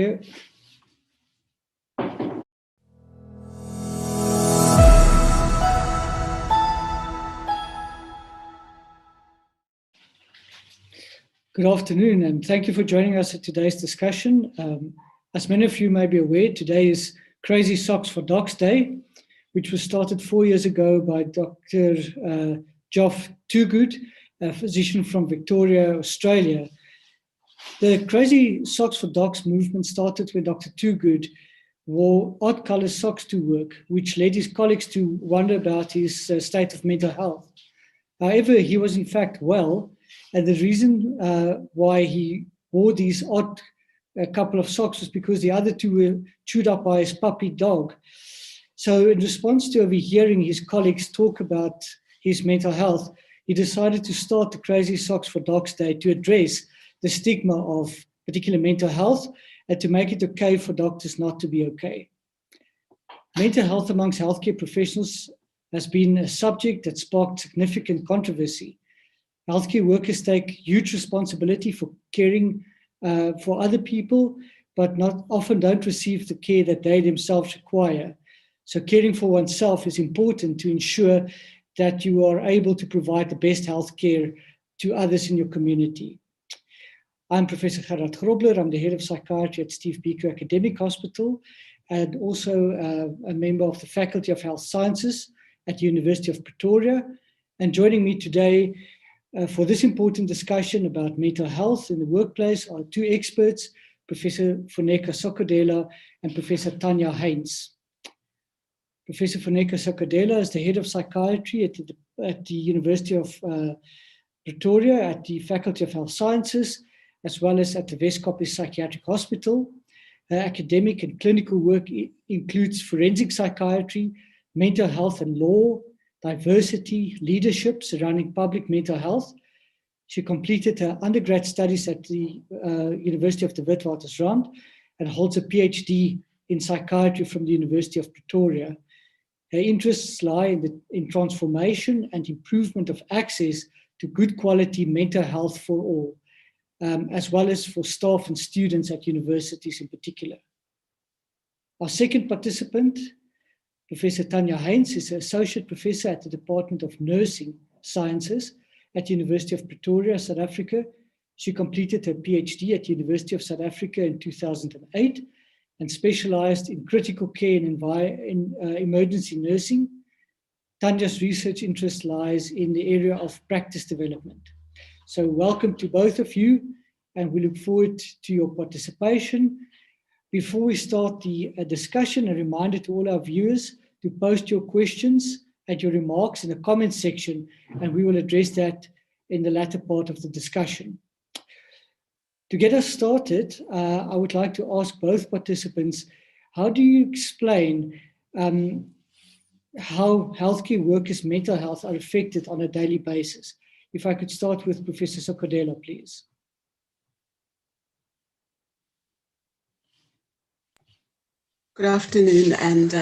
Yeah. Good afternoon, and thank you for joining us at today's discussion. As many of you may be aware, today is Crazy Socks for Docs Day, which was started 4 years ago by Dr. Geoff Toogood, a physician from Victoria, Australia. The Crazy Socks for Docs movement started when Dr. Toogood wore odd color socks to work, which led his colleagues to wonder about his state of mental health. However, he was in fact well, and the reason why he wore these odd couple of socks was because the other two were chewed up by his puppy dog. So in response to overhearing his colleagues talk about his mental health, he decided to start the Crazy Socks for Dogs Day to address the stigma of particular mental health and to make it okay for doctors not to be okay. Mental health amongst healthcare professionals has been a subject that sparked significant controversy. Healthcare workers take huge responsibility for caring for other people, but not often don't receive the care that they themselves require. So caring for oneself is important to ensure that you are able to provide the best healthcare to others in your community. I'm Professor Cadilla. I'm the head of psychiatry at Steve Biko Academic Hospital and also a member of the Faculty of Health Sciences at the University of Pretoria. And joining me today for this important discussion about mental health in the workplace are two experts, Professor Funeka Sokodela and Professor Tanya Heinz. Professor Funeka Sokodela is the head of psychiatry at the University of Pretoria at the Faculty of Health Sciences, as well as at the Westkop Psychiatric Hospital. Her academic and clinical work includes forensic psychiatry, mental health and law, diversity, leadership surrounding public mental health. She completed her undergrad studies at the University of the Witwatersrand and holds a PhD in psychiatry from the University of Pretoria. Her interests lie in transformation and improvement of access to good quality mental health for all, as well as for staff and students at universities in particular. Our second participant, Professor Tanya Heinz, is an associate professor at the Department of Nursing Sciences at the University of Pretoria, South Africa. She completed her PhD at the University of South Africa in 2008 and specialized in critical care and emergency nursing. Tanya's research interest lies in the area of practice development. So welcome to both of you, and we look forward to your participation. Before we start the discussion, a reminder to all our viewers to post your questions and your remarks in the comments section, and we will address that in the latter part of the discussion. To get us started, I would like to ask both participants, how do you explain how healthcare workers' mental health are affected on a daily basis? If I could start with Professor Sokodela, please. Good afternoon, and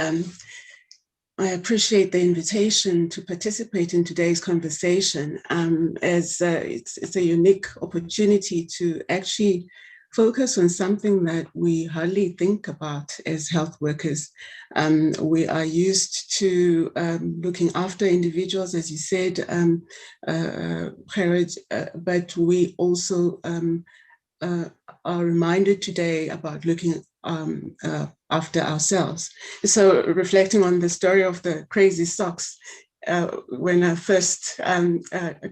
I appreciate the invitation to participate in today's conversation, as it's a unique opportunity to actually focus on something that we hardly think about as health workers. We are used to looking after individuals, as you said, but we also are reminded today about looking after ourselves. So reflecting on the story of the crazy socks, when I first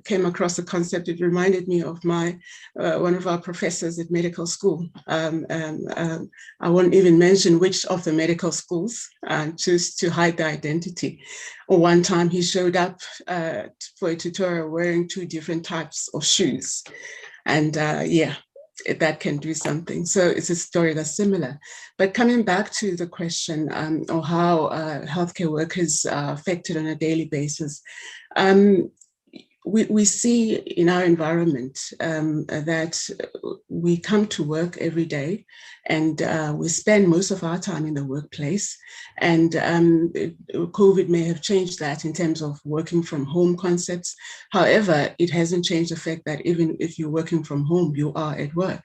came across the concept, it reminded me of one of our professors at medical school. I won't even mention which of the medical schools, just to hide the identity. One time he showed up for a tutorial wearing two different types of shoes. And that can do something. So it's a story that's similar. But coming back to the question of how healthcare workers are affected on a daily basis, we see in our environment that we come to work every day, and we spend most of our time in the workplace. And COVID may have changed that in terms of working from home concepts. However, it hasn't changed the fact that even if you're working from home, you are at work.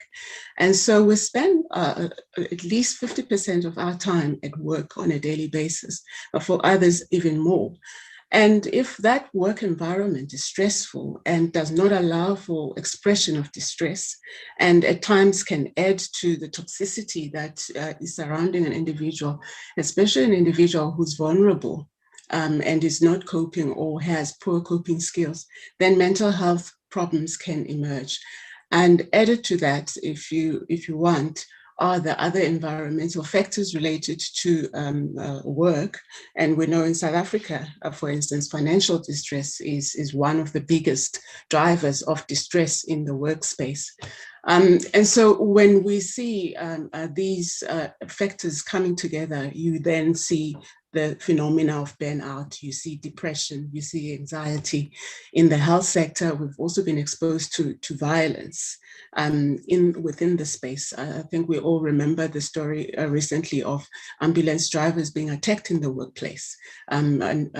And so we spend at least 50% of our time at work on a daily basis, but for others, even more. And if that work environment is stressful and does not allow for expression of distress, and at times can add to the toxicity that is surrounding an individual, especially an individual who's vulnerable and is not coping or has poor coping skills, then mental health problems can emerge. And added to that, if you want, are the other environmental factors related to work. And we know in South Africa, for instance, financial distress is one of the biggest drivers of distress in the workspace. And so when we see these factors coming together, you then see the phenomena of burnout, you see depression, you see anxiety. In the health sector, we've also been exposed to violence within the space. I think we all remember the story recently of ambulance drivers being attacked in the workplace, and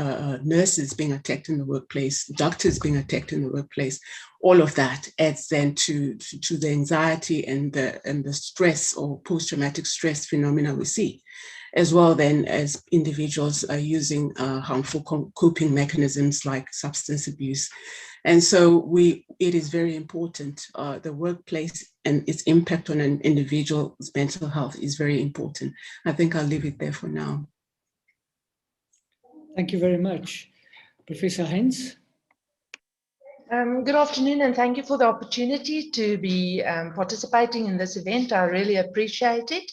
nurses being attacked in the workplace, doctors being attacked in the workplace. All of that adds then to the anxiety and the stress or post-traumatic stress phenomena we see, as well then as individuals are using harmful coping mechanisms like substance abuse. And so it is very important. The workplace and its impact on an individual's mental health is very important. I think I'll leave it there for now. Thank you very much. Professor Heinz? Good afternoon, and thank you for the opportunity to be participating in this event. I really appreciate it.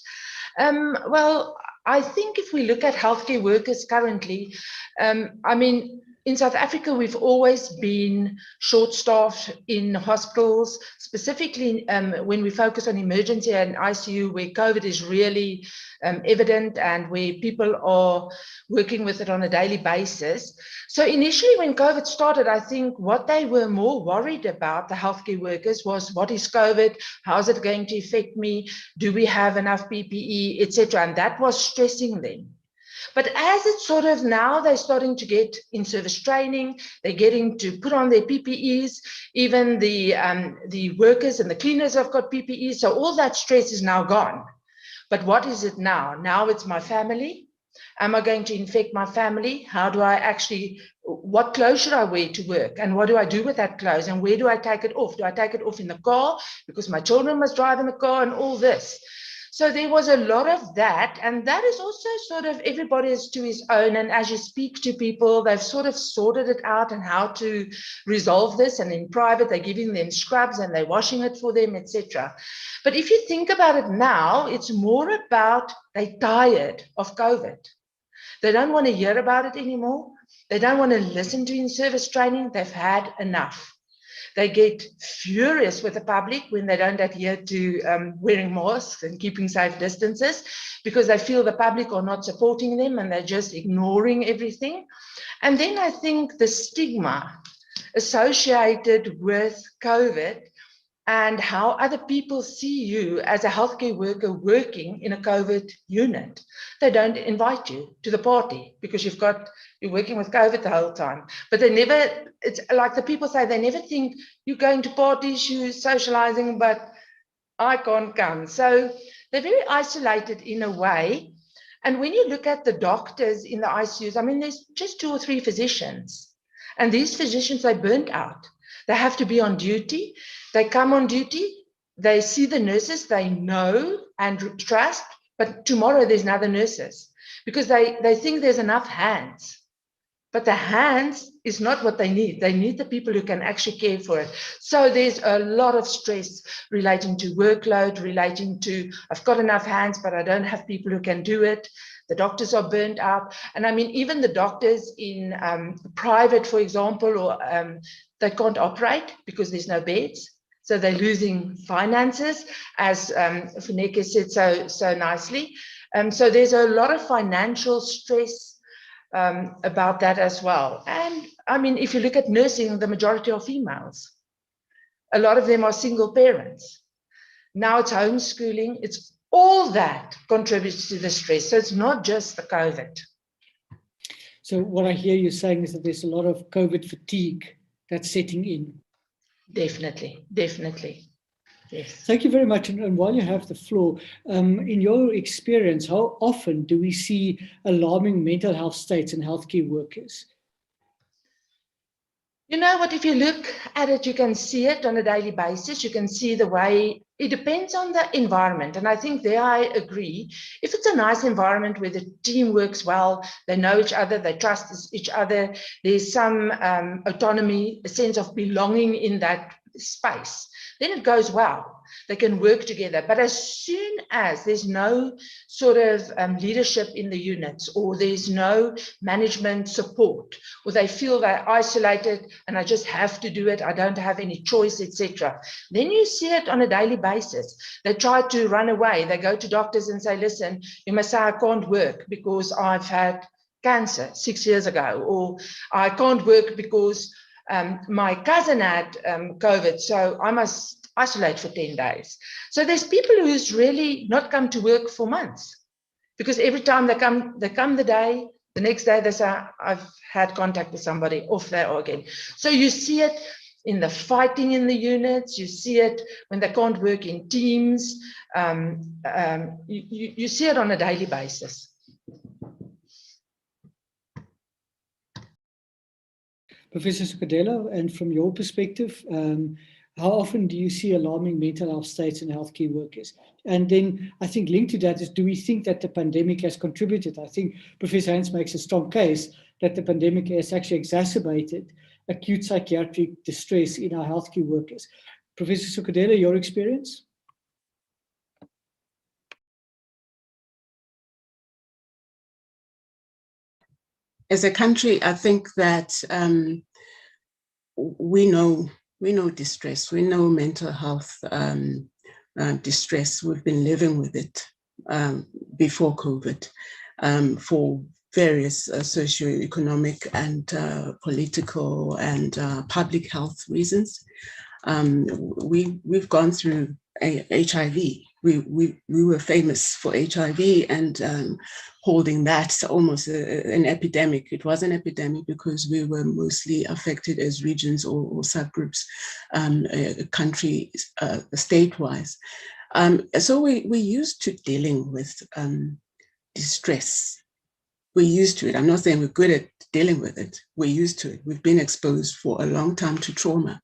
Well, I think if we look at healthcare workers currently, I mean, in South Africa, we've always been short-staffed in hospitals, specifically when we focus on emergency and ICU, where COVID is really evident and where people are working with it on a daily basis. So initially when COVID started, I think what they were more worried about, the healthcare workers, was what is COVID? How is it going to affect me? Do we have enough PPE, etc.? And that was stressing them. But as it's sort of now they're starting to get in-service training, they're getting to put on their PPEs, even the workers and the cleaners have got PPEs, so all that stress is now gone. But what is it now? Now it's my family. Am I going to infect my family? How do I actually, what clothes should I wear to work? And what do I do with that clothes? And where do I take it off? Do I take it off in the car because my children must drive in the car and all this? So there was a lot of that, and that is also sort of everybody is to his own. And as you speak to people, they've sort of sorted it out and how to resolve this. And in private, they're giving them scrubs and they're washing it for them, etc. But if you think about it now, it's more about they're tired of COVID. They don't want to hear about it anymore. They don't want to listen to in-service training. They've had enough. They get furious with the public when they don't adhere to wearing masks and keeping safe distances, because they feel the public are not supporting them and they're just ignoring everything. And then I think the stigma associated with COVID and how other people see you as a healthcare worker working in a COVID unit. They don't invite you to the party because you're working with COVID the whole time. But they never, it's like the people say, they never think you're going to parties, you're socializing, but I can't come. So they're very isolated in a way. And when you look at the doctors in the ICUs, I mean, there's just 2 or 3 physicians. And these physicians, they burnt out. They have to be on duty. They come on duty. They see the nurses they know and trust, but tomorrow there's no other nurses because they think there's enough hands. But the hands is not what they need. They need the people who can actually care for it. So there's a lot of stress relating to workload, relating to, I've got enough hands, but I don't have people who can do it. The doctors are burnt out. And I mean, even the doctors in private, for example, or they can't operate because there's no beds. So they're losing finances, as Funeka said so nicely. So there's a lot of financial stress. about that as well. And I mean, if you look at nursing, the majority are females. A lot of them are single parents. Now it's homeschooling. It's all that contributes to the stress. So it's not just the COVID. So what I hear you saying is that there's a lot of COVID fatigue that's setting in. Definitely, definitely. Yes. Thank you very much. And while you have the floor, in your experience, how often do we see alarming mental health states in healthcare workers? You know what, if you look at it, you can see it on a daily basis. You can see the way it depends on the environment. And I think there I agree. If it's a nice environment where the team works well, they know each other, they trust each other, there's some autonomy, a sense of belonging in that space, then it goes well. They can work together. But as soon as there's no sort of leadership in the units, or there's no management support, or they feel they're isolated and I just have to do it, I don't have any choice, etc., then you see it on a daily basis. They try to run away. They go to doctors and say, listen, you must say I can't work because I've had cancer 6 years ago, or I can't work because my cousin had COVID, so I must isolate for 10 days. So there's people who's really not come to work for months, because every time they come the next day they say, I've had contact with somebody, off they are again. So you see it in the fighting in the units, you see it when they can't work in teams, you see it on a daily basis. Professor Cadilla, and from your perspective, how often do you see alarming mental health states in healthcare workers? And then I think linked to that is, do we think that the pandemic has contributed? I think Professor Heinz makes a strong case that the pandemic has actually exacerbated acute psychiatric distress in our healthcare workers. Professor Cadilla, your experience? As a country, I think that we know distress, we know mental health distress. We've been living with it before COVID for various socioeconomic and political and public health reasons. We've gone through HIV. We were famous for HIV and holding that almost an epidemic. It was an epidemic because we were mostly affected as regions or subgroups, country, state-wise. So we're used to dealing with distress. We're used to it. I'm not saying we're good at dealing with it. We're used to it. We've been exposed for a long time to trauma.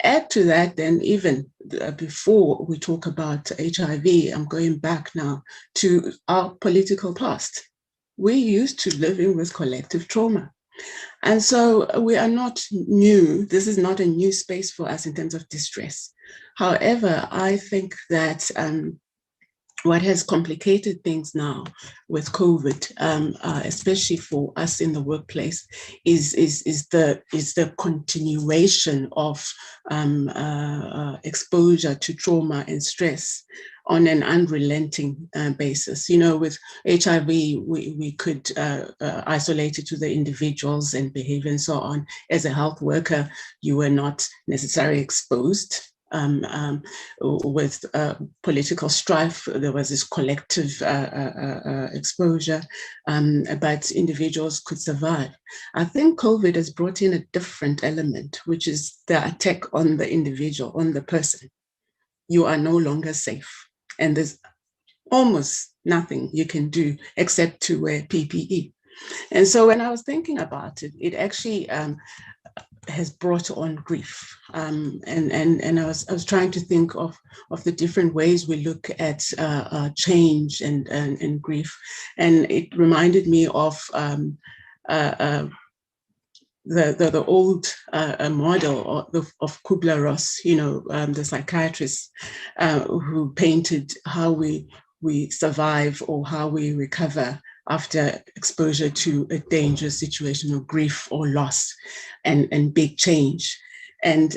Add to that, then, even before we talk about HIV, I'm going back now to our political past. We're used to living with collective trauma. And so we are not new. This is not a new space for us in terms of distress. However, I think that what has complicated things now with COVID, especially for us in the workplace, is the continuation of exposure to trauma and stress on an unrelenting basis. You know, with HIV, we could isolate it to the individuals and behavior and so on. As a health worker, you were not necessarily exposed. With political strife, there was this collective exposure, but individuals could survive. I think COVID has brought in a different element, which is the attack on the individual, on the person. You are no longer safe, and there's almost nothing you can do except to wear PPE. And so when I was thinking about it, it actually has brought on grief. And I was trying to think of the different ways we look at change and grief. And it reminded me of the old model of Kubler-Ross, you know, the psychiatrist who painted how we survive or how we recover after exposure to a dangerous situation of grief or loss and big change. And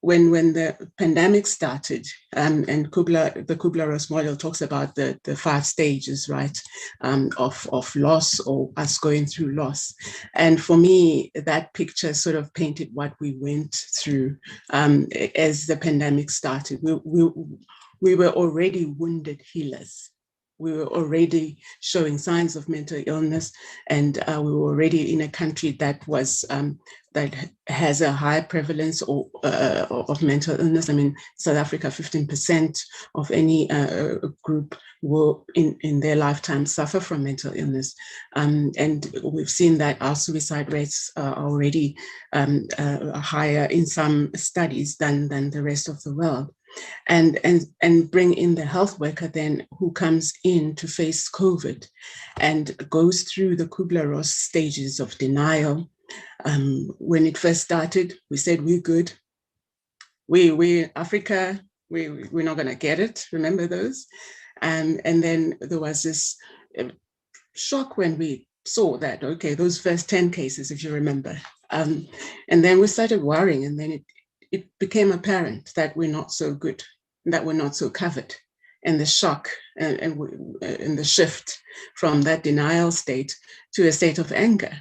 when the pandemic started, and the Kubler-Ross model talks about the 5 stages, right, of loss or us going through loss. And for me, that picture sort of painted what we went through as the pandemic started. We were already wounded healers. We were already showing signs of mental illness, and we were already in a country that was that has a high prevalence of mental illness. I mean, South Africa, 15% of any group will in their lifetime suffer from mental illness. And we've seen that our suicide rates are already higher in some studies than the rest of the world. And bring in the health worker then who comes in to face COVID and goes through the Kubler-Ross stages of denial. When it first started, we said, we're good. We Africa, we're not going to get it. Remember those? And then there was this shock when we saw that, okay, those first 10 cases, if you remember. And then we started worrying, and then it became apparent that we're not so good, that we're not so covered. And the shock and the shift from that denial state to a state of anger.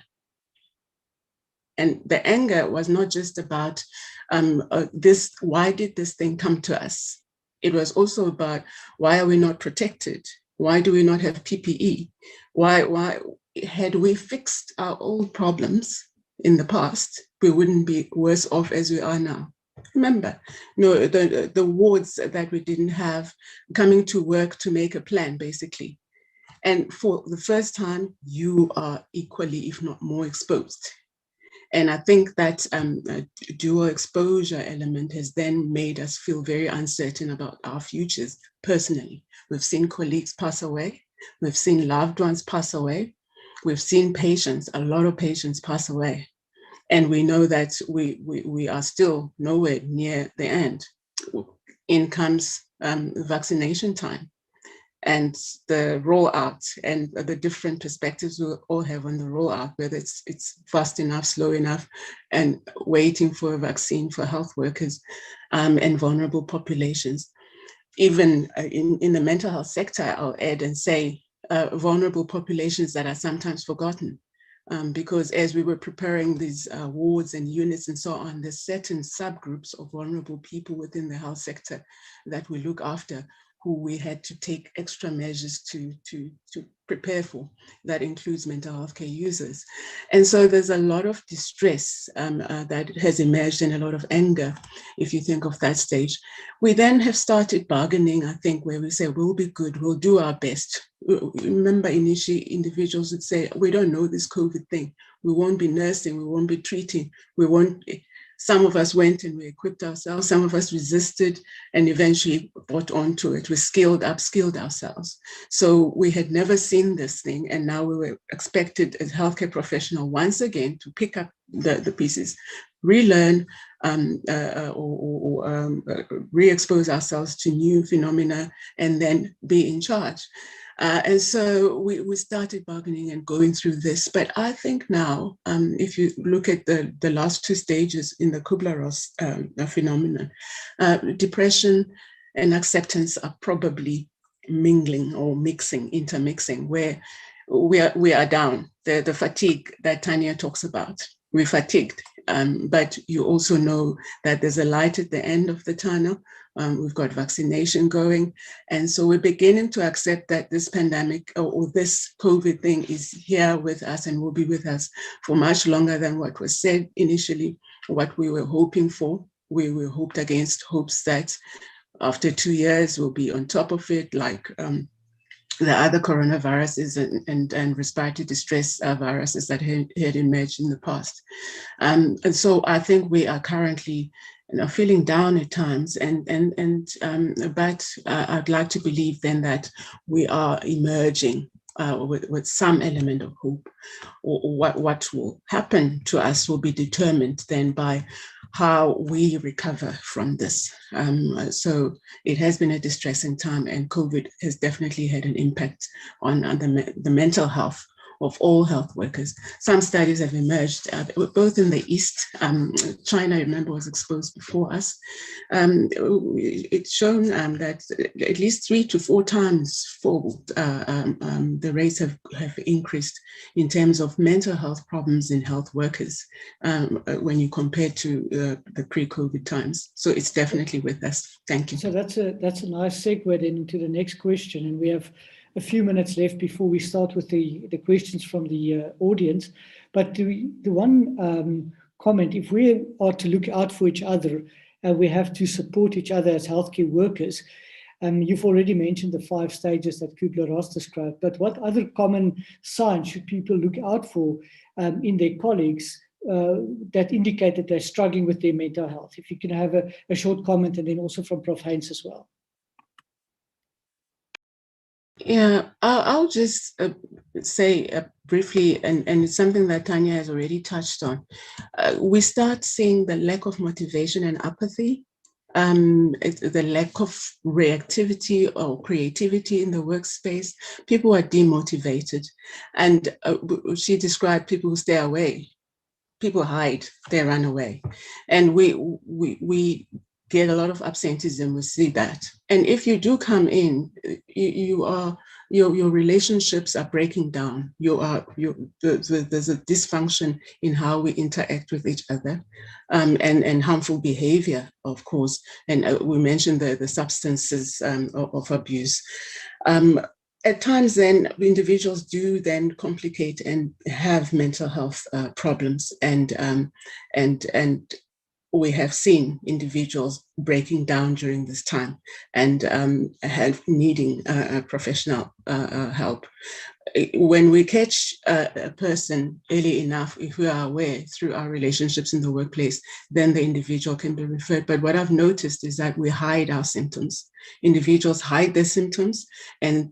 And the anger was not just about why did this thing come to us? It was also about, why are we not protected? Why do we not have PPE? Why had we fixed our old problems in the past, we wouldn't be worse off as we are now. Remember, the wards that we didn't have, coming to work to make a plan, basically. And for the first time, you are equally, if not more, exposed. And I think that dual exposure element has then made us feel very uncertain about our futures personally. We've seen colleagues pass away. We've seen loved ones pass away. We've seen patients, a lot of patients pass away. And we know that we are still nowhere near the end. In comes vaccination time and the rollout and the different perspectives we all have on the rollout, whether it's fast enough, slow enough, and waiting for a vaccine for health workers and vulnerable populations. Even in the mental health sector, I'll add and say vulnerable populations that are sometimes forgotten. Because as we were preparing these wards and units and so on, there's certain subgroups of vulnerable people within the health sector that we look after, who we had to take extra measures to prepare for. That includes mental health care users. And so there's a lot of distress that has emerged and a lot of anger, if you think of that stage. We then have started bargaining, I think, where we say, we'll be good, we'll do our best. Remember, initially, individuals would say, we don't know this COVID thing. We won't be nursing, we won't be treating, we won't. Some of us went and we equipped ourselves, some of us resisted and eventually bought onto it. We upskilled ourselves. So we had never seen this thing, and now we were expected as healthcare professionals once again to pick up the pieces, relearn re-expose ourselves to new phenomena, and then be in charge. And so we started bargaining and going through this. But I think now, if you look at the last 2 stages in the Kubler-Ross phenomenon, depression and acceptance are probably mingling or intermixing, where we are down. The fatigue that Tanya talks about, we're fatigued. But you also know that there's a light at the end of the tunnel. We've got vaccination going. And so we're beginning to accept that this pandemic or this COVID thing is here with us and will be with us for much longer than what was said initially, what we were hoping for. We were hoped against hopes that after 2 years we'll be on top of it, like the other coronaviruses and respiratory distress viruses that had emerged in the past. And so I think we are currently feeling down at times, but I'd like to believe then that we are emerging with some element of hope, or what will happen to us will be determined then by how we recover from this. So it has been a distressing time, and COVID has definitely had an impact on the mental health of all health workers. Some studies have emerged, both in the East. China, I remember, was exposed before us. It's shown that at least 3 to 4 times fold the rates have increased in terms of mental health problems in health workers when you compare to the pre-COVID times. So it's definitely with us. Thank you. So that's a nice segue then into the next question, and we have a few minutes left before we start with the questions from the audience. But the one comment, if we are to look out for each other, we have to support each other as healthcare workers. You've already mentioned the 5 stages that Kubler-Ross described, but what other common signs should people look out for in their colleagues that indicate that they're struggling with their mental health? If you can have a short comment, and then also from Prof. Heinz as well. Yeah, I'll just say briefly, and it's something that Tanya has already touched on. We start seeing the lack of motivation and apathy, the lack of reactivity or creativity in the workspace. People are demotivated, and she described people who stay away. People hide, they run away, and we get a lot of absenteeism. We see that, and if you do come in, your relationships are breaking down. There's a dysfunction in how we interact with each other, and harmful behavior, of course. And we mentioned the substances of abuse. At times, then individuals do then complicate and have mental health problems, and we have seen individuals breaking down during this time and needing professional help. When we catch a person early enough, if we are aware through our relationships in the workplace, then the individual can be referred. But what I've noticed is that we hide our symptoms. Individuals hide their symptoms, and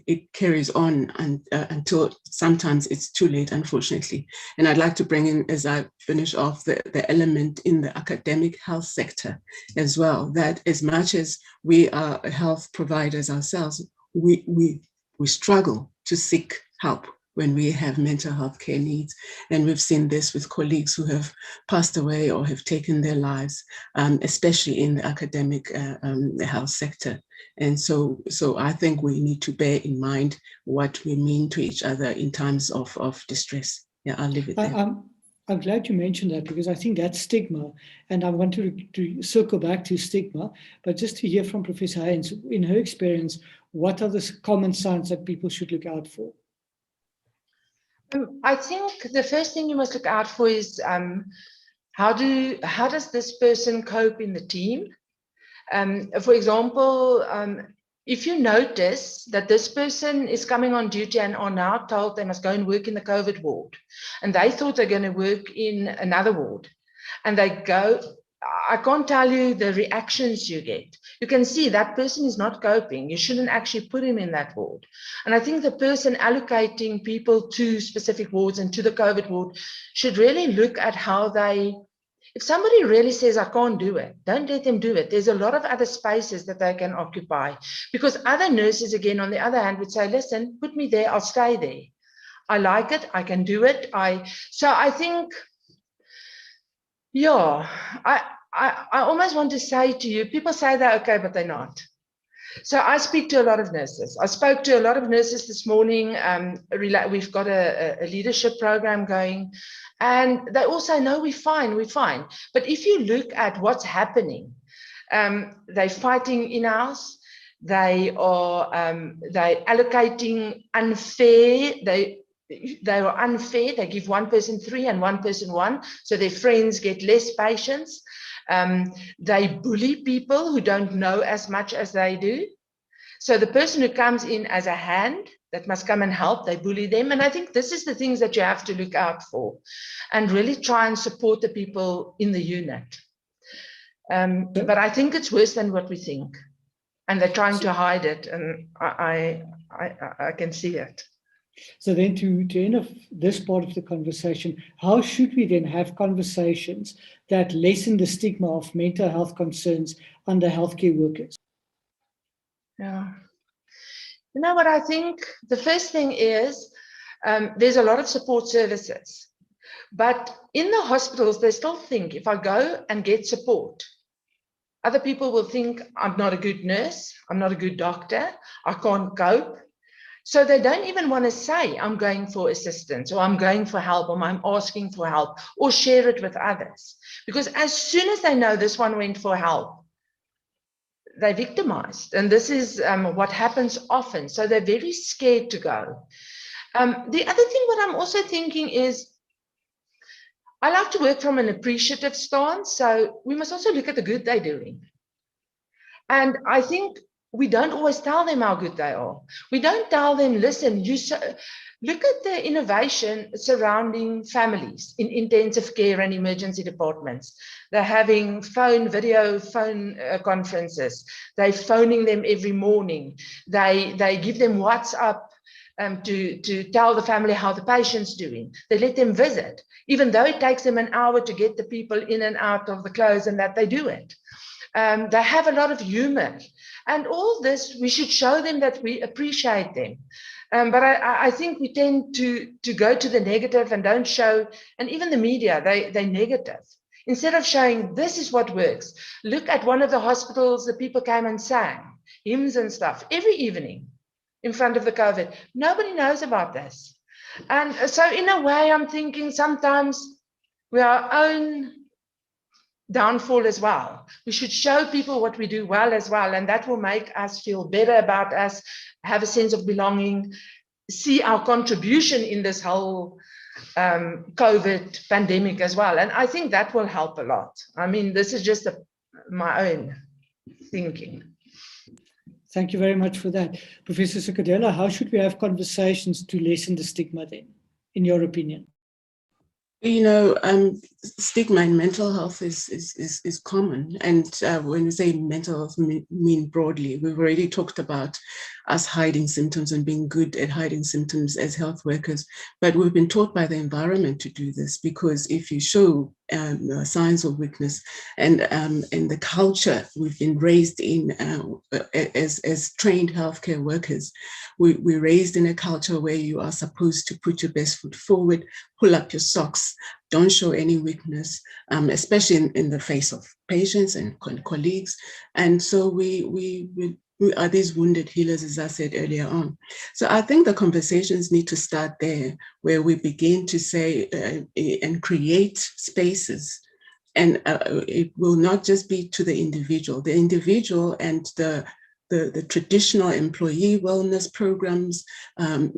it carries on until sometimes it's too late, unfortunately. And I'd like to bring in, as I finish off, the element in the academic health sector as well, that as much as we are health providers ourselves, we struggle to seek help when we have mental health care needs. And we've seen this with colleagues who have passed away or have taken their lives, especially in the academic health sector. And so I think we need to bear in mind what we mean to each other in times of distress. Yeah, I'll leave it there. I'm glad you mentioned that, because I think that's stigma, and I want to circle back to stigma, but just to hear from Professor Heinz, in her experience, what are the common signs that people should look out for? I think the first thing you must look out for is how does this person cope in the team? For example, if you notice that this person is coming on duty and are now told they must go and work in the COVID ward, and they thought they're going to work in another ward, and they go, I can't tell you the reactions you get. You can see that person is not coping. You shouldn't actually put him in that ward. And I think the person allocating people to specific wards and to the COVID ward should really look at how they, if somebody really says, I can't do it, don't let them do it. There's a lot of other spaces that they can occupy, because other nurses, again, on the other hand, would say, listen, put me there, I'll stay there. I like it, I can do it. So I think, yeah, I almost want to say to you, people say they're okay, but they're not. So I speak to a lot of nurses. I spoke to a lot of nurses this morning. We've got a leadership program going, and they all say, no, we're fine. But if you look at what's happening, they're fighting in-house. They are allocating unfair. They are unfair. They give one person 3 and one person 1, so their friends get less patients. They bully people who don't know as much as they do. So the person who comes in as a hand that must come and help, they bully them. And I think this is the things that you have to look out for and really try and support the people in the unit. But I think it's worse than what we think. And they're trying to hide it, and I can see it. So then to end of this part of the conversation, how should we then have conversations that lessen the stigma of mental health concerns under healthcare workers? Yeah. You know what I think? The first thing is There's a lot of support services. But in the hospitals, they still think if I go and get support, other people will think I'm not a good nurse, I'm not a good doctor, I can't cope. So they don't even want to say I'm going for assistance or I'm going for help or I'm asking for help or share it with others. Because as soon as they know this one went for help, they're victimized. And this is what happens often. So they're very scared to go. The other thing what I'm also thinking is, I like to work from an appreciative stance. So we must also look at the good they're doing. And I think we don't always tell them how good they are. We don't tell them, listen, look at the innovation surrounding families in intensive care and emergency departments. They're having video phone conferences. They're phoning them every morning. They give them WhatsApp to tell the family how the patient's doing. They let them visit, even though it takes them an hour to get the people in and out of the clothes, and that they do it. They have a lot of humor, and all this, we should show them that we appreciate them. But I think we tend to go to the negative and don't show, and even the media, they're negative. Instead of showing this is what works. Look at one of the hospitals, the people came and sang hymns and stuff every evening in front of the COVID. Nobody knows about this. And so in a way, I'm thinking sometimes we are our own downfall as well. We should show people what we do well as well, and that will make us feel better about us, have a sense of belonging, see our contribution in this whole COVID pandemic as well. And I think that will help a lot. I mean, this is just my own thinking. Thank you very much for that. Professor Cadilla, how should we have conversations to lessen the stigma then, in your opinion? You know, stigma in mental health is common. And when we say mental health, we mean broadly. We've already talked about us hiding symptoms and being good at hiding symptoms as health workers. But we've been taught by the environment to do this, because if you show signs of weakness and the culture we've been raised in as trained healthcare workers, we're raised in a culture where you are supposed to put your best foot forward, pull up your socks, don't show any weakness, especially in the face of patients and colleagues. And so we are these wounded healers, as I said earlier on. So I think the conversations need to start there, where we begin to say and create spaces. And it will not just be to the individual and the traditional employee wellness programs,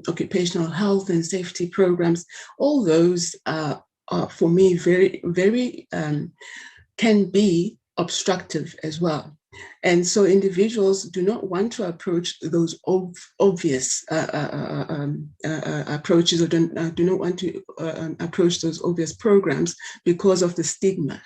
occupational health and safety programs. All those are for me very, very can be obstructive as well. And so individuals do not want to approach those obvious approaches, or do not want to approach those obvious programs because of the stigma.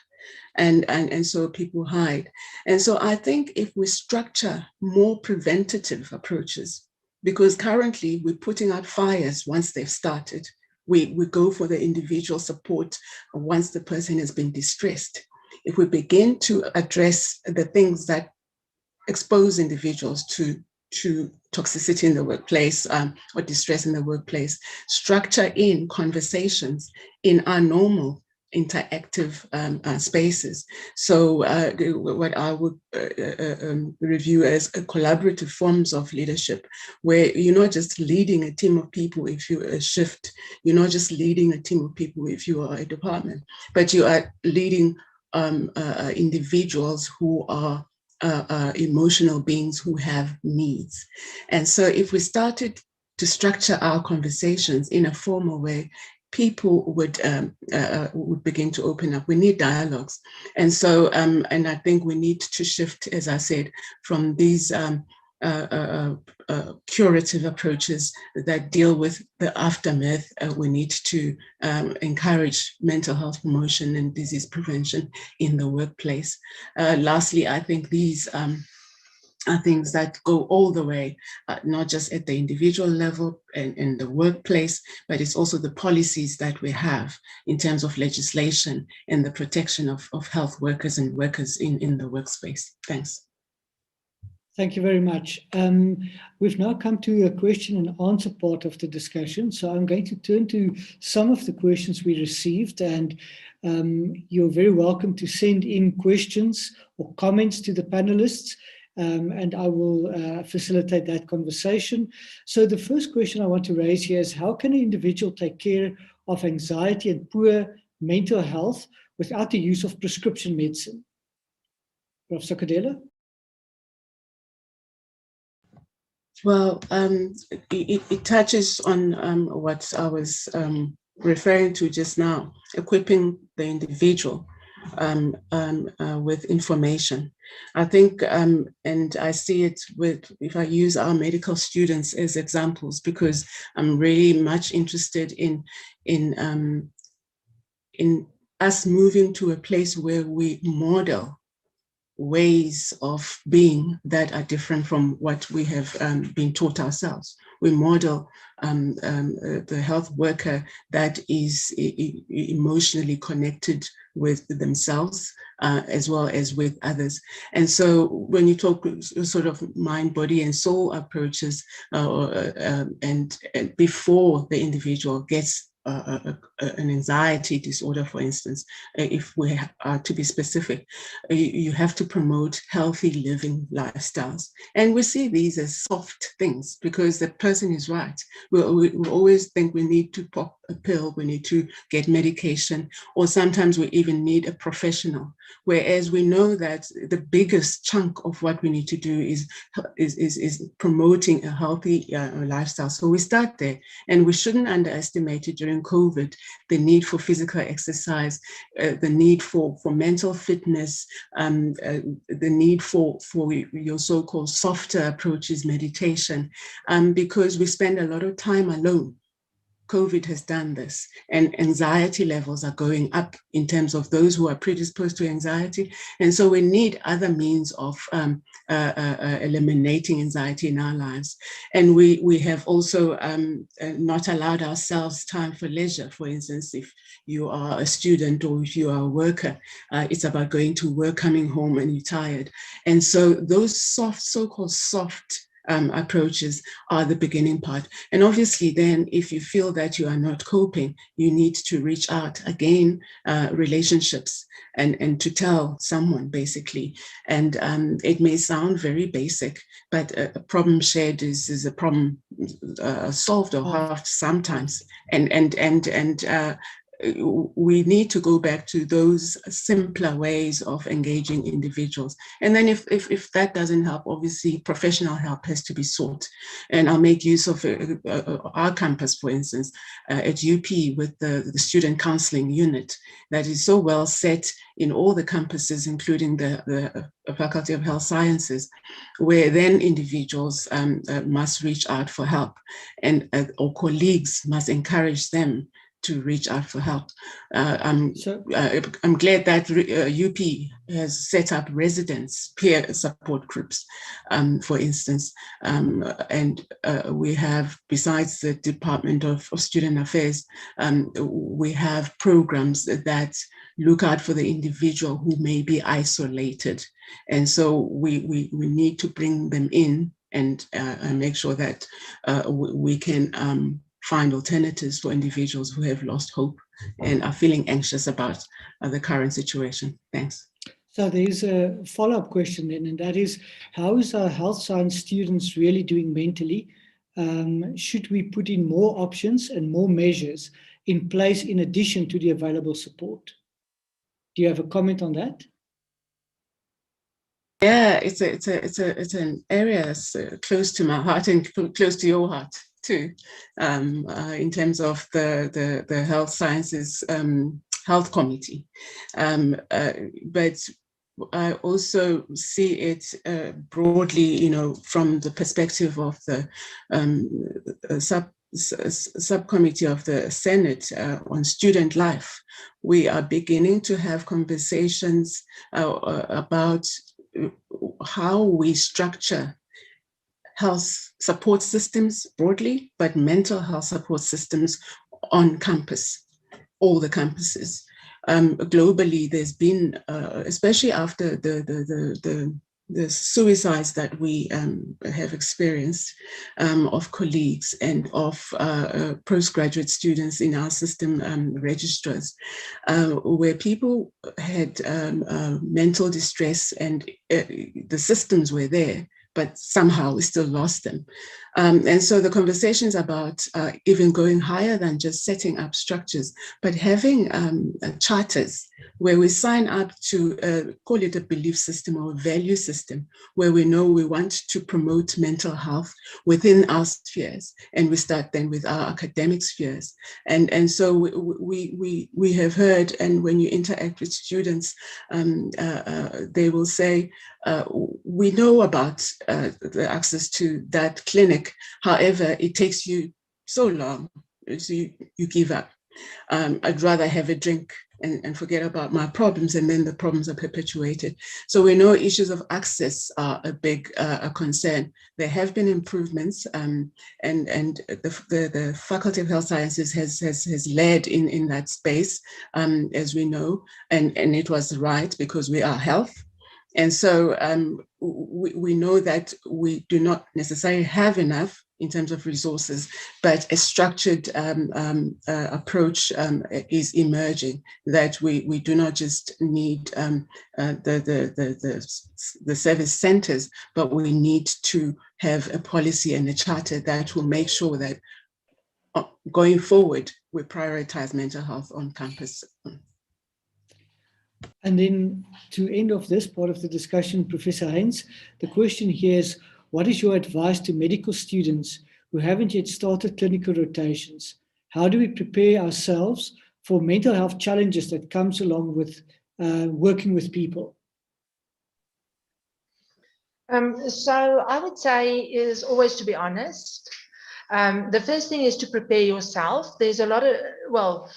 And so people hide. And so I think if we structure more preventative approaches, because currently we're putting out fires once they've started. We go for the individual support once the person has been distressed. If we begin to address the things that expose individuals to toxicity in the workplace or distress in the workplace, structure in conversations in our normal interactive spaces. So what I would review as collaborative forms of leadership, where you're not just leading a team of people if you're a shift, you're not just leading a team of people if you are a department, but you are leading individuals who are emotional beings who have needs. And so if we started to structure our conversations in a formal way, people would begin to open up. We need dialogues. And so, and I think we need to shift, as I said, from these curative approaches that deal with the aftermath. We need to encourage mental health promotion and disease prevention in the workplace. Lastly, I think these are things that go all the way, not just at the individual level and in the workplace, but it's also the policies that we have in terms of legislation and the protection of health workers and workers in the workspace. Thanks. Thank you very much. We've now come to a question and answer part of the discussion. So I'm going to turn to some of the questions we received, and you're very welcome to send in questions or comments to the panelists, and I will facilitate that conversation. So the first question I want to raise here is, how can an individual take care of anxiety and poor mental health without the use of prescription medicine? Professor Cadilla? Well, it touches on what I was referring to just now, equipping the individual with information. I think, and I see it with, if I use our medical students as examples, because I'm really much interested in us moving to a place where we model ways of being that are different from what we have been taught ourselves. We model the health worker that is emotionally connected with themselves as well as with others. And so when you talk sort of mind, body, and soul approaches, and before the individual gets an anxiety disorder, for instance, if we are to be specific, you have to promote healthy living lifestyles. And we see these as soft things because the person is right. We always think we need to pop a pill, we need to get medication, or sometimes we even need a professional. Whereas we know that the biggest chunk of what we need to do is promoting a healthy lifestyle. So we start there, and we shouldn't underestimate it during COVID, the need for physical exercise, the need for mental fitness, the need for your so-called softer approaches, meditation, because we spend a lot of time alone. COVID has done this, and anxiety levels are going up in terms of those who are predisposed to anxiety. And so we need other means of eliminating anxiety in our lives. And we have also not allowed ourselves time for leisure. For instance, if you are a student or if you are a worker, it's about going to work, coming home, and you're tired. And so those so-called soft approaches are the beginning part. And obviously then, if you feel that you are not coping, you need to reach out again, relationships, and to tell someone, basically. And it may sound very basic, but a problem shared is a problem solved or halved sometimes. And we need to go back to those simpler ways of engaging individuals. And then if that doesn't help, obviously professional help has to be sought. And I'll make use of our campus, for instance, at UP, with the student counseling unit that is so well set in all the campuses, including the Faculty of Health Sciences, where then individuals must reach out for help, and or colleagues must encourage them to reach out for help. I'm glad that UP has set up residence peer support groups, for instance, and we have, besides the Department of Student Affairs, we have programs that look out for the individual who may be isolated. And so we need to bring them in and make sure that we can find alternatives for individuals who have lost hope and are feeling anxious about the current situation. Thanks. So there's a follow-up question then, and that is, how is our health science students really doing mentally? Should we put in more options and more measures in place in addition to the available support? Do you have a comment on that? Yeah, it's an area that's close to my heart and close to your heart too, in terms of the health sciences health committee. But I also see it broadly, from the perspective of the subcommittee of the Senate on student life. We are beginning to have conversations about how we structure health support systems broadly, but mental health support systems on campus, all the campuses. Globally, there's been, especially after the the suicides that we have experienced of colleagues and of postgraduate students in our system registrars, where people had mental distress and the systems were there, but somehow we still lost them. And so the conversations about even going higher than just setting up structures, but having charters where we sign up to call it a belief system or a value system, where we know we want to promote mental health within our spheres, and we start then with our academic spheres. And so we have heard, and when you interact with students, they will say, we know about the access to that clinic. However, it takes you so long, so you give up. I'd rather have a drink and forget about my problems, and then the problems are perpetuated. So we know issues of access are a big concern. There have been improvements, and the Faculty of Health Sciences has led in that space, as we know, and it was right because we are health. And so we know that we do not necessarily have enough in terms of resources, but a structured approach is emerging, that we do not just need the service centers, but we need to have a policy and a charter that will make sure that going forward, we prioritize mental health on campus. And then to end off this part of the discussion, Professor Heinz, the question here is, what is your advice to medical students who haven't yet started clinical rotations? How do we prepare ourselves for mental health challenges that comes along with working with people? So I would say is always to be honest. The first thing is to prepare yourself. There's a lot of, well,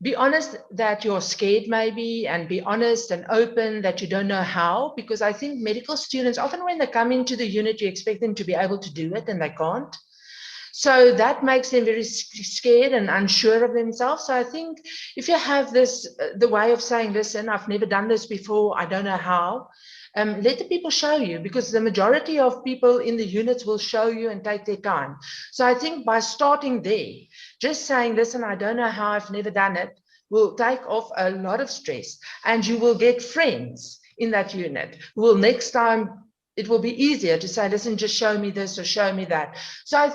be honest that you're scared maybe, and be honest and open that you don't know how, because I think medical students, often when they come into the unit, you expect them to be able to do it and they can't. So that makes them very scared and unsure of themselves. So I think if you have this, the way of saying, listen, I've never done this before, I don't know how, let the people show you, because the majority of people in the units will show you and take their time. So I think by starting there, just saying, listen, I don't know how, I've never done it, will take off a lot of stress, and you will get friends in that unit who will next time, it will be easier to say, listen, just show me this or show me that. So I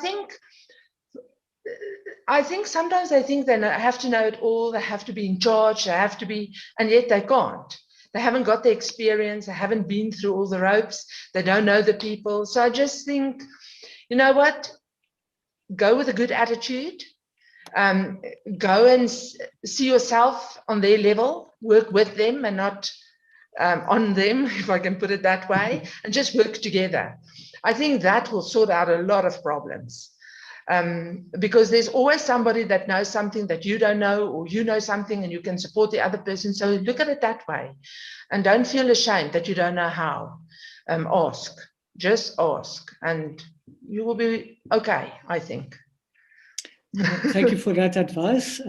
think sometimes they think they have to know it all, they have to be in charge, they have to be, and yet they can't. They haven't got the experience, they haven't been through all the ropes, they don't know the people. So I just think, you know what, go with a good attitude, go and see yourself on their level, work with them and not on them, if I can put it that way, and just work together. I think that will sort out a lot of problems. Because there's always somebody that knows something that you don't know, or you know something and you can support the other person. So look at it that way, and don't feel ashamed that you don't know how. Ask, just ask, and you will be okay, I think. Thank you for that advice.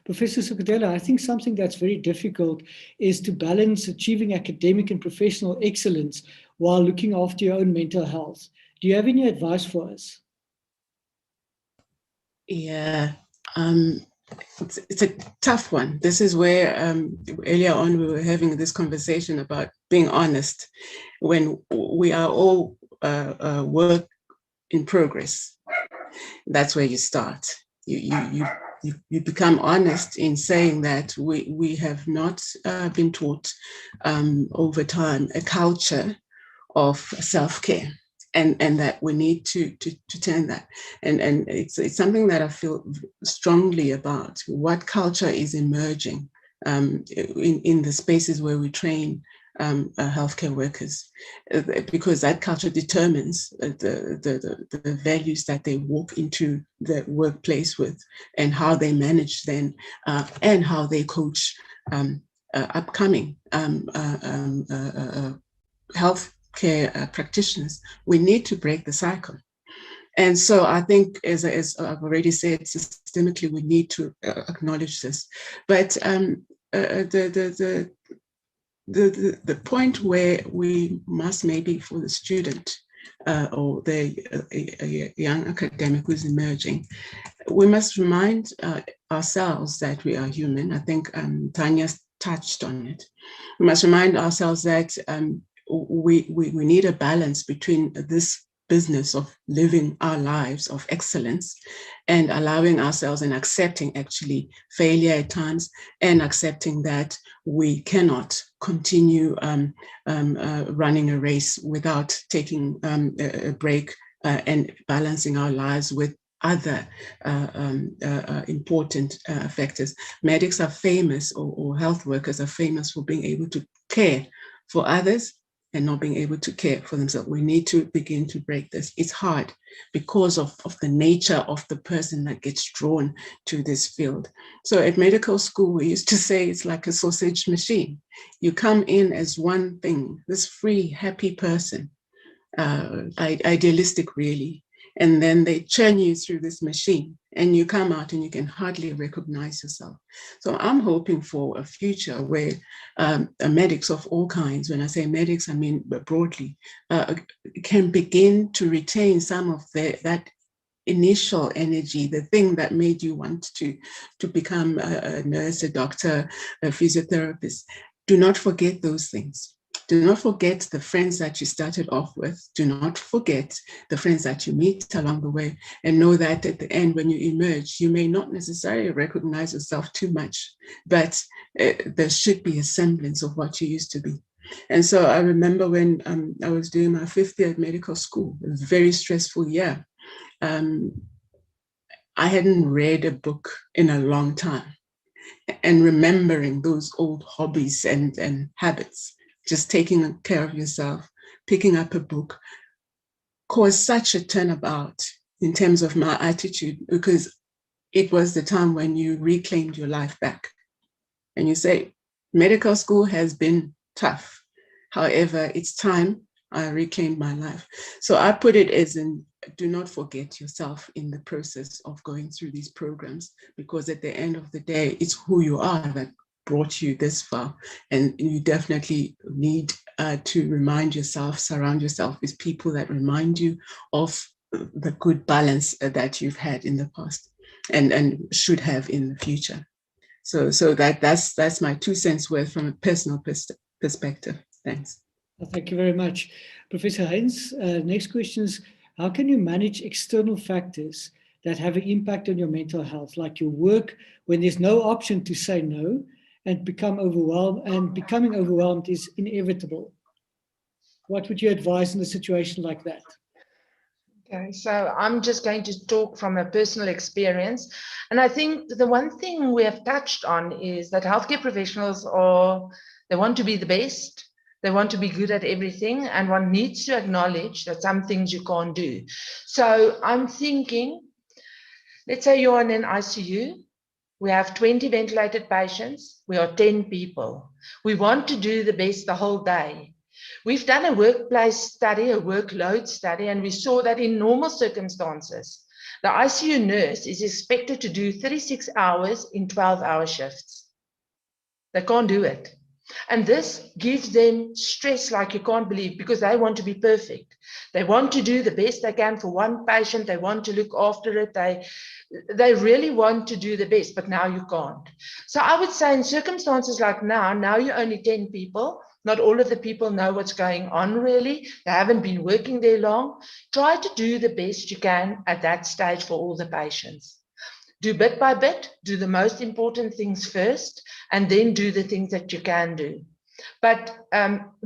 Professor Cadilla, I think something that's very difficult is to balance achieving academic and professional excellence while looking after your own mental health. Do you have any advice for us? Yeah, it's a tough one. This is where earlier on we were having this conversation about being honest when we are all work in progress. That's where you start. You become honest in saying that we have not been taught over time a culture of self-care. And that we need to turn that. And it's something that I feel strongly about. What culture is emerging in the spaces where we train healthcare workers, because that culture determines the values that they walk into the workplace with, and how they manage then, and how they coach upcoming health care practitioners. We need to break the cycle. And so I think, as I've already said, systemically, we need to acknowledge this. But the point where we must, maybe for the student or a young academic who's emerging, we must remind ourselves that we are human. I think Tanya touched on it. We must remind ourselves that we need a balance between this business of living our lives of excellence and allowing ourselves and accepting actually failure at times, and accepting that we cannot continue running a race without taking a break and balancing our lives with other important factors. Medics are famous, or health workers are famous for being able to care for others and not being able to care for themselves. We need to begin to break this. It's hard because of the nature of the person that gets drawn to this field. So at medical school, we used to say it's like a sausage machine. You come in as one thing, this free, happy person, idealistic really, and then they churn you through this machine and you come out and you can hardly recognize yourself. So I'm hoping for a future where medics of all kinds, when I say medics, I mean broadly, can begin to retain some of that initial energy, the thing that made you want to become a nurse, a doctor, a physiotherapist. Do not forget those things. Do not forget the friends that you started off with. Do not forget the friends that you meet along the way, and know that at the end, when you emerge, you may not necessarily recognize yourself too much, but there should be a semblance of what you used to be. And so I remember when I was doing my 5th year at medical school, it was a very stressful year. I hadn't read a book in a long time, and remembering those old hobbies and habits, just taking care of yourself, picking up a book, caused such a turnabout in terms of my attitude, because it was the time when you reclaimed your life back. And you say, medical school has been tough. However, it's time I reclaimed my life. So I put it as in, do not forget yourself in the process of going through these programs, because at the end of the day, it's who you are that brought you this far. And you definitely need to remind yourself, surround yourself with people that remind you of the good balance that you've had in the past and should have in the future. So that's my 2 cents worth from a personal perspective. Thanks. Well, thank you very much. Professor Heinz, next question is, how can you manage external factors that have an impact on your mental health, like your work, when there's no option to say no, and becoming overwhelmed is inevitable? What would you advise in a situation like that? Okay, so I'm just going to talk from a personal experience. And I think the one thing we have touched on is that healthcare professionals they want to be the best. They want to be good at everything. And one needs to acknowledge that some things you can't do. So I'm thinking, let's say you're in an ICU. We have 20 ventilated patients. We are 10 people. We want to do the best the whole day. We've done a workplace study, a workload study, and we saw that in normal circumstances, the ICU nurse is expected to do 36 hours in 12-hour shifts. They can't do it. And this gives them stress like you can't believe, because they want to be perfect. They want to do the best they can for one patient. They want to look after it. They really want to do the best, but now you can't. So I would say in circumstances like now you're only 10 people. Not all of the people know what's going on really. They haven't been working there long. Try to do the best you can at that stage for all the patients. Do bit by bit, do the most important things first, and then do the things that you can do. But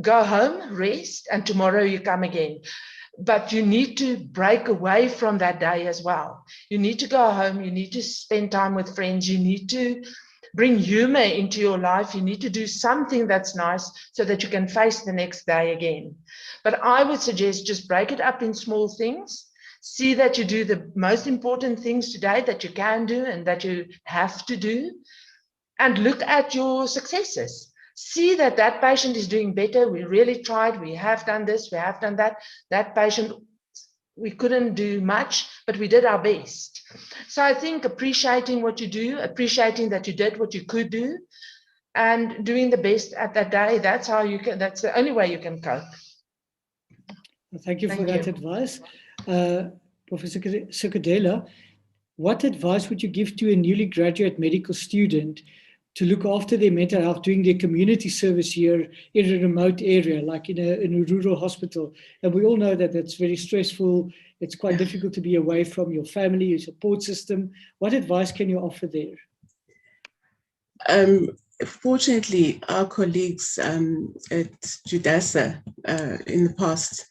go home, rest, and tomorrow you come again. But you need to break away from that day as well. You need to go home, you need to spend time with friends, you need to bring humor into your life, you need to do something that's nice so that you can face the next day again. But I would suggest just break it up in small things. See that you do the most important things today that you can do and that you have to do, and look at your successes. See that that patient is doing better. We really tried. We have done this. We have done that. That patient, we couldn't do much, but we did our best. So I think appreciating what you do, appreciating that you did what you could do, and doing the best at that day. That's how you can. That's the only way you can cope. Thank you for Thank that you. advice. Professor Cadilla, what advice would you give to a newly graduate medical student to look after their mental health, doing their community service here in a remote area, like in a rural hospital? And we all know that that's very stressful. It's quite difficult to be away from your family, your support system. What advice can you offer there? Fortunately, our colleagues at Judasa in the past,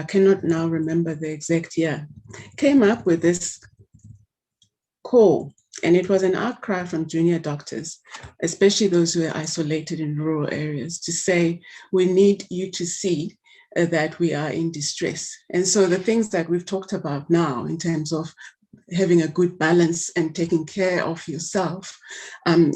cannot now remember the exact year, came up with this call, and it was an outcry from junior doctors, especially those who are isolated in rural areas, to say, we need you to see that we are in distress. And so the things that we've talked about now in terms of having a good balance and taking care of yourself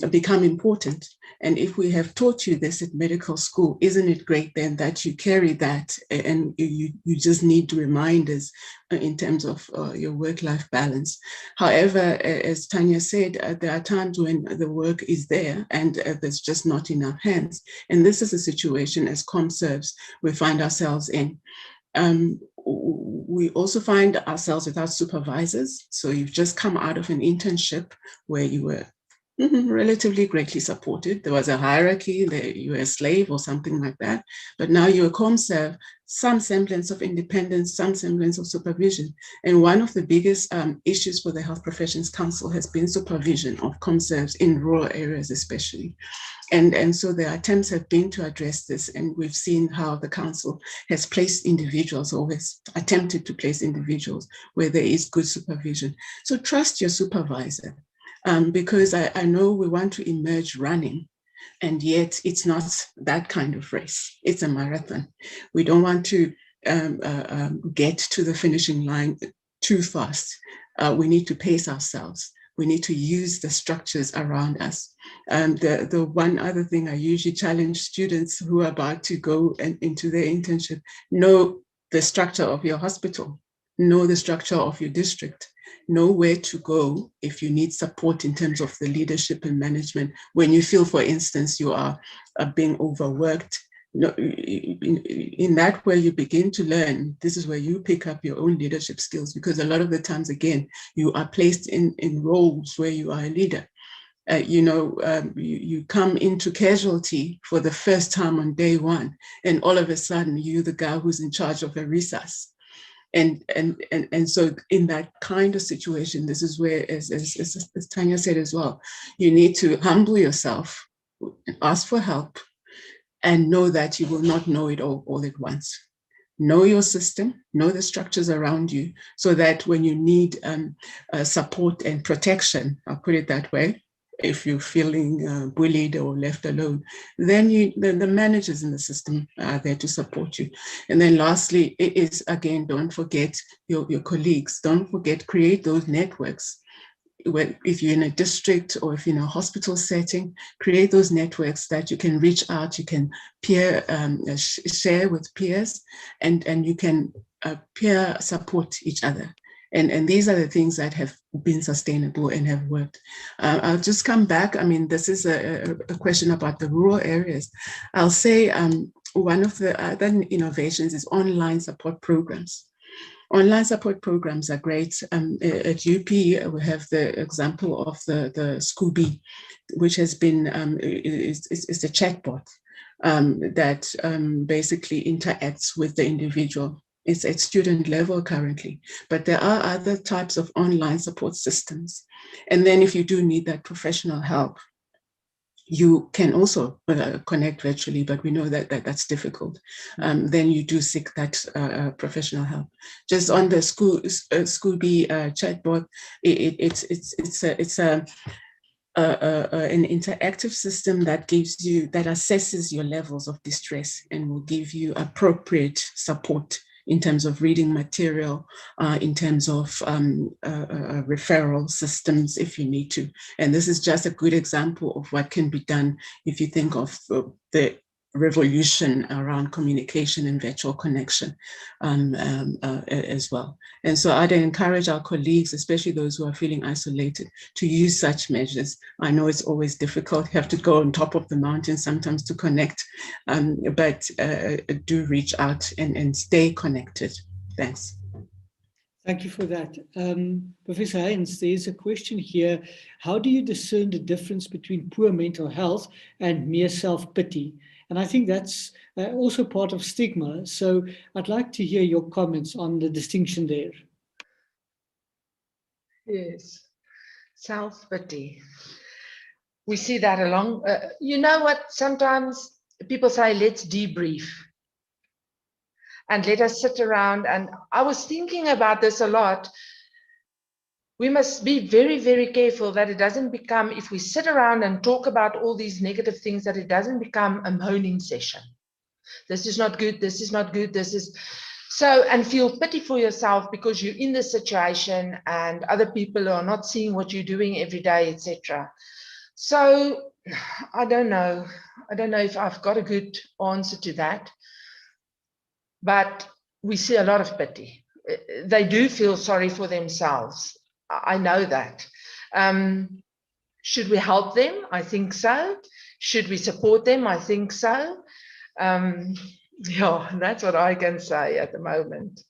become important. And if we have taught you this at medical school, isn't it great then that you carry that and you just need reminders in terms of your work-life balance? However, as Tanya said, there are times when the work is there and there's just not enough hands. And this is a situation as ComServes we find ourselves in. We also find ourselves without supervisors. So you've just come out of an internship where you were relatively greatly supported. There was a hierarchy, you were a slave or something like that. But now you're a ComServe, some semblance of independence, some semblance of supervision. And one of the biggest issues for the Health Professions Council has been supervision of ComServes in rural areas especially. And so the attempts have been to address this, and we've seen how the council has placed individuals, or has attempted to place individuals where there is good supervision. So trust your supervisor, because I know we want to emerge running, and yet it's not that kind of race. It's a marathon. We don't want to get to the finishing line too fast. We need to pace ourselves. We need to use the structures around us. The one other thing I usually challenge students who are about to go into their internship: know the structure of your hospital, know the structure of your district, know where to go if you need support in terms of the leadership and management. When you feel, for instance, you are being overworked, in that way you begin to learn. This is where you pick up your own leadership skills, because a lot of the times, again, you are placed in roles where you are a leader. You come into casualty for the first time on day one, and all of a sudden you're the guy who's in charge of a resus. And so in that kind of situation, this is where, as Tanya said as well, you need to humble yourself, ask for help, and know that you will not know it all at once. Know your system, know the structures around you, so that when you need support and protection, I'll put it that way, if you're feeling bullied or left alone, then the managers in the system are there to support you. And then lastly, it is, again, don't forget your colleagues. Don't forget, create those networks. If you're in a district or if you're in a hospital setting, create those networks that you can reach out, you can share with peers, and you can peer support each other. And these are the things that have been sustainable and have worked. I'll just come back. I mean, this is a question about the rural areas. I'll say one of the other innovations is online support programs. Online support programs are great. At UP, we have the example of the Scooby, which has been, it's a chatbot that basically interacts with the individual. It's at student level currently, but there are other types of online support systems. And then if you do need that professional help, you can also connect virtually, but we know that that's difficult. Then you do seek that professional help. Just on the Scooby chatbot, it's an interactive system that assesses your levels of distress and will give you appropriate support in terms of reading material, in terms of referral systems if you need to. And this is just a good example of what can be done if you think of the revolution around communication and virtual connection as well. And so I'd encourage our colleagues, especially those who are feeling isolated, to use such measures. I know it's always difficult. You have to go on top of the mountain sometimes to connect, but do reach out and stay connected. Thanks. Thank you for that. Professor Haynes, there's a question here. How do you discern the difference between poor mental health and mere self-pity? And I think that's also part of stigma. So I'd like to hear your comments on the distinction there. Yes, self-pity. We see that along, you know what, sometimes people say, let's debrief. And let us sit around. And I was thinking about this a lot. We must be very, very careful that it doesn't become, if we sit around and talk about all these negative things, that it doesn't become a moaning session. This is not good, this is not good, this is... So, and feel pity for yourself because you're in this situation and other people are not seeing what you're doing every day, etc. So, I don't know. I don't know if I've got a good answer to that. But we see a lot of pity. They do feel sorry for themselves. I know that. Should we help them? I think so. Should we support them? I think so. Yeah, that's what I can say at the moment.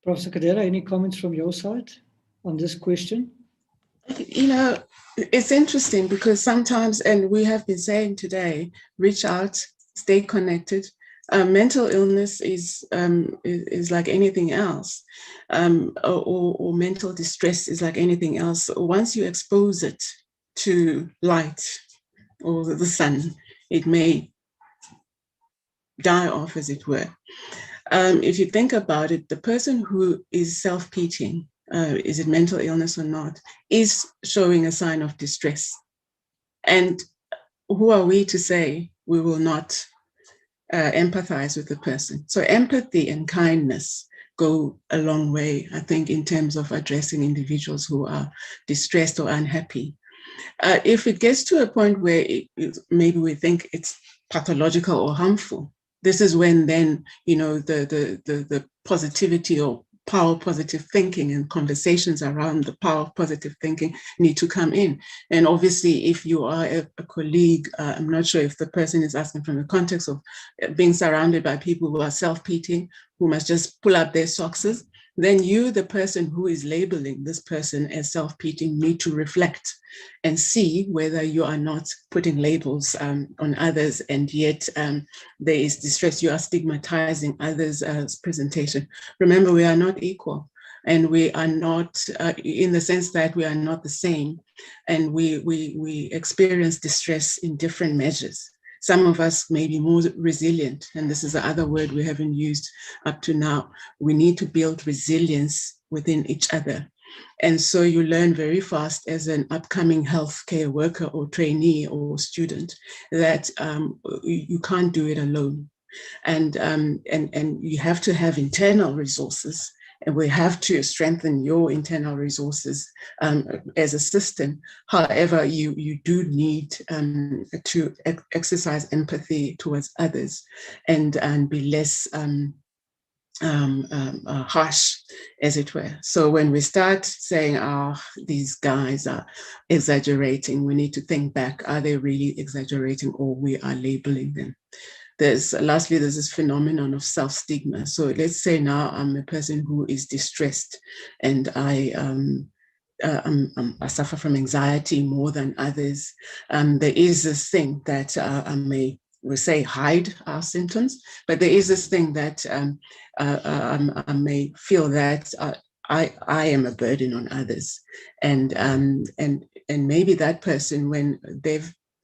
Professor Cadilla, any comments from your side on this question? You know, it's interesting because sometimes, and we have been saying today, reach out, stay connected. Mental illness is like anything else, or mental distress is like anything else. Once you expose it to light or the sun, it may die off, as it were. If you think about it, the person who is self-pitying, is it mental illness or not, is showing a sign of distress. And who are we to say we will not empathize with the person? So empathy and kindness go a long way, I think, in terms of addressing individuals who are distressed or unhappy. If it gets to a point where maybe we think it's pathological or harmful, this is when then, you know, the positivity or power of positive thinking and conversations around the power of positive thinking need to come in. And obviously, if you are a colleague, I'm not sure if the person is asking from the context of being surrounded by people who are self-pitying, who must just pull up their socks, then you, the person who is labeling this person as self-pitying, need to reflect and see whether you are not putting labels on others, and yet there is distress. You are stigmatizing others' presentation. Remember, we are not equal, and we are not, in the sense that we are not the same, and we experience distress in different measures. Some of us may be more resilient, and this is the other word we haven't used up to now. We need to build resilience within each other. And so you learn very fast as an upcoming healthcare worker or trainee or student that you can't do it alone. And you have to have internal resources, and we have to strengthen your internal resources as a system. However, you do need to exercise empathy towards others and be less harsh, as it were. So when we start saying, oh, these guys are exaggerating, we need to think back, are they really exaggerating, or we are labeling them? Lastly, there's this phenomenon of self-stigma. So let's say now I'm a person who is distressed, and I suffer from anxiety more than others. There is this thing that we say hide our symptoms, but there is this thing that I may feel that I am a burden on others, and maybe that person, when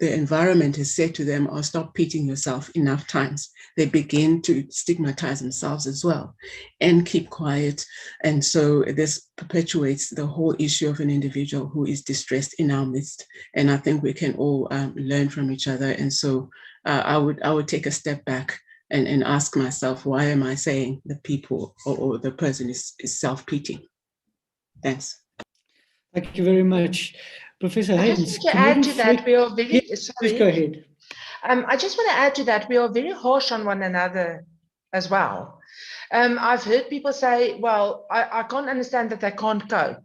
the environment has said to them, oh, stop pitying yourself enough times, they begin to stigmatize themselves as well and keep quiet. And so this perpetuates the whole issue of an individual who is distressed in our midst. And I think we can all learn from each other. And so I would take a step back and ask myself, why am I saying the people or the person is self-pitying? Thanks. Thank you very much. Professor I Haynes, just want to add to that, we are very, Yes, sorry. please go ahead. I just want to add to that, we are very harsh on one another as well. I've heard people say, well, I can't understand that they can't cope.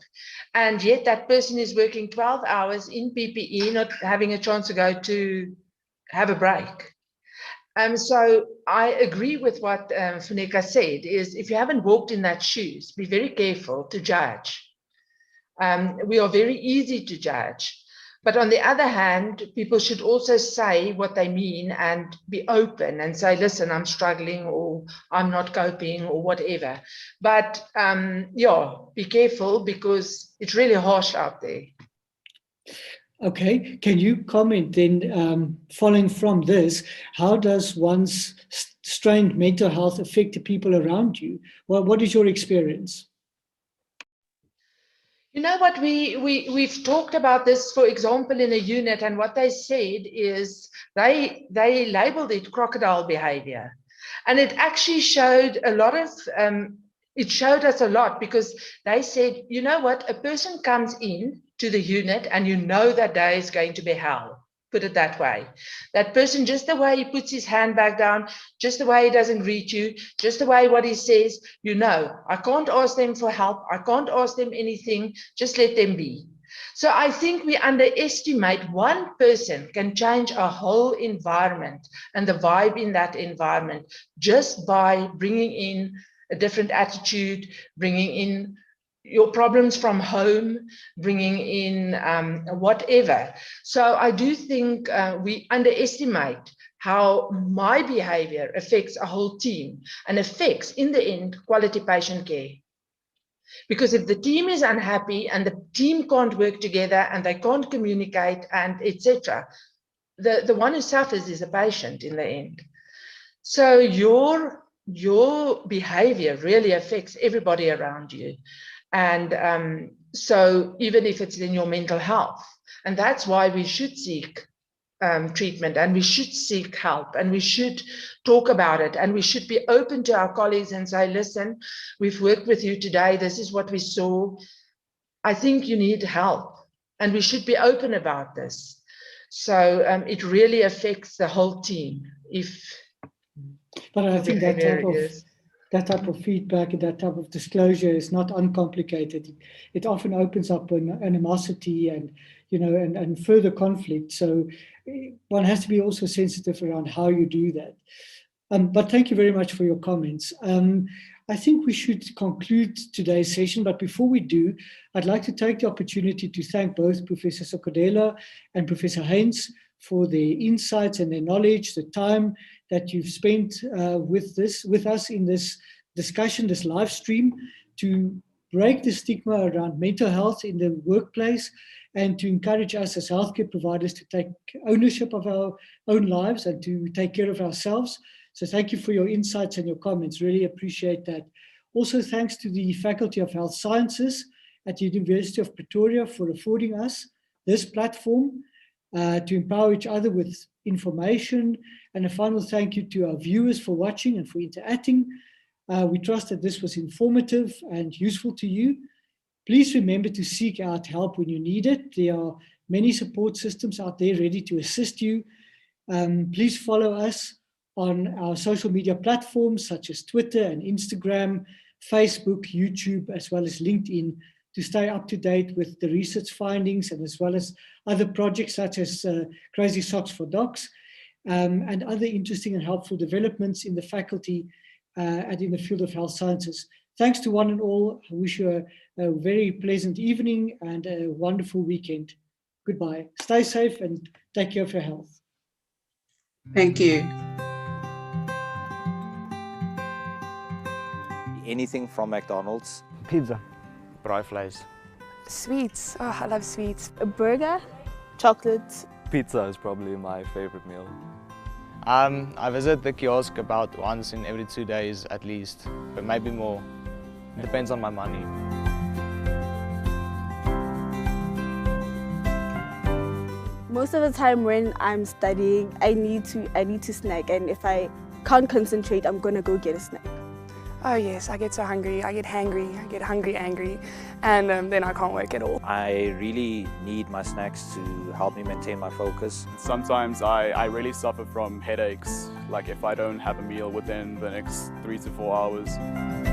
And yet that person is working 12 hours in PPE, not having a chance to go to have a break. So I agree with what Funeka said, is if you haven't walked in that shoes, be very careful to judge. We are very easy to judge. But on the other hand, people should also say what they mean and be open and say, listen, I'm struggling, or I'm not coping, or whatever. But yeah, be careful, because it's really harsh out there. Okay, can you comment then, following from this, how does one's strained mental health affect the people around you? Well, what is your experience? You know what, we've talked about this, for example, in a unit, and what they said is they labeled it crocodile behavior. And it actually showed a lot of, it showed us a lot, because they said, you know what, a person comes in to the unit and you know that day is going to be hell. Put it that way. That person, just the way he puts his hand back down, just the way he doesn't greet you, just the way what he says, you know, I can't ask them for help. I can't ask them anything. Just let them be. So I think we underestimate one person can change a whole environment and the vibe in that environment just by bringing in a different attitude, bringing in your problems from home, bringing in whatever. So I do think we underestimate how my behavior affects a whole team and affects, in the end, quality patient care. Because if the team is unhappy and the team can't work together and they can't communicate and etc., the one who suffers is a patient in the end. So your behavior really affects everybody around you. And so even if it's in your mental health, and that's why we should seek treatment, and we should seek help, and we should talk about it, and we should be open to our colleagues and say, listen, we've worked with you today, this is what we saw, I think you need help, and we should be open about this. So it really affects the whole team if but I think that type of feedback and that type of disclosure is not uncomplicated. It often opens up an animosity and, you know, and further conflict. So one has to be also sensitive around how you do that. But thank you very much for your comments. I think we should conclude today's session, but before we do, I'd like to take the opportunity to thank both Professor Cadilla and Professor Haynes for their insights and their knowledge, the time that you've spent with us in this discussion, this live stream, to break the stigma around mental health in the workplace and to encourage us as healthcare providers to take ownership of our own lives and to take care of ourselves. So thank you for your insights and your comments. Really appreciate that. Also, thanks to the Faculty of Health Sciences at the University of Pretoria for affording us this platform to empower each other with information. And a final thank you to our viewers for watching and for interacting. We trust that this was informative and useful to you. Please remember to seek out help when you need it. There are many support systems out there ready to assist you. Please follow us on our social media platforms such as Twitter and Instagram, Facebook, YouTube, as well as LinkedIn, to stay up to date with the research findings and as well as other projects such as Crazy Socks for Docs and other interesting and helpful developments in the faculty and in the field of health sciences. Thanks to one and all. I wish you a very pleasant evening and a wonderful weekend. Goodbye. Stay safe and take care of your health. Thank you. Anything from McDonald's. Pizza. Braaivleis. Sweets. Oh, I love sweets. A burger. Chocolate. Pizza is probably my favorite meal. I visit the kiosk about once in every 2 days at least, but maybe more. It depends on my money. Most of the time when I'm studying, I need to snack, and if I can't concentrate, I'm gonna go get a snack. Oh yes, I get so hungry, I get hangry, I get hungry, angry, and then I can't work at all. I really need my snacks to help me maintain my focus. Sometimes I really suffer from headaches, like if I don't have a meal within the next 3 to 4 hours.